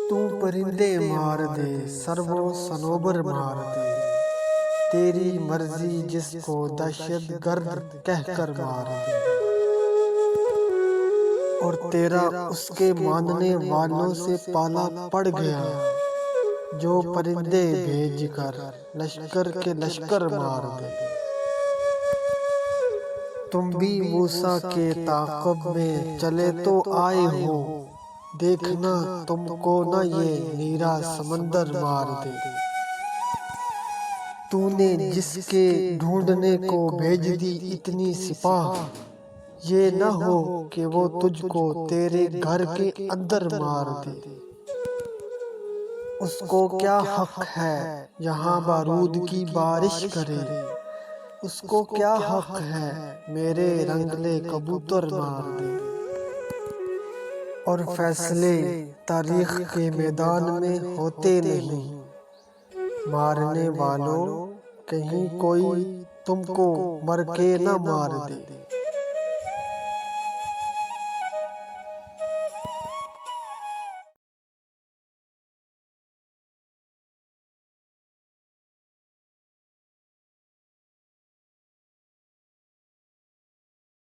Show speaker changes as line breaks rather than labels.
तू परिंदे मार दे, सर्वो सनोबर मार दे, तेरी मर्जी जिसको दहशत गर्द कहकर मार दे। और तेरा उसके मानने वालों से पाला पड़ गया, जो परिंदे भेज कर लश्कर के लश्कर मार दे। तुम भी मूसा के ताक़ब में चले तो आए हो, देखना तुमको न ये नीरा समंदर मार दे। तूने जिसके ढूंढने को भेज दी इतनी सिपाह, ये न हो कि वो तुझको तेरे घर के अंदर मार दे। उसको क्या हक है यहाँ बारूद की बारिश करे, उसको क्या हक है मेरे रंगले कबूतर मार दे। और फैसले तारीख के मैदान में होते नहीं, मारने वालों कहीं कोई तुमको मर के न मार दे।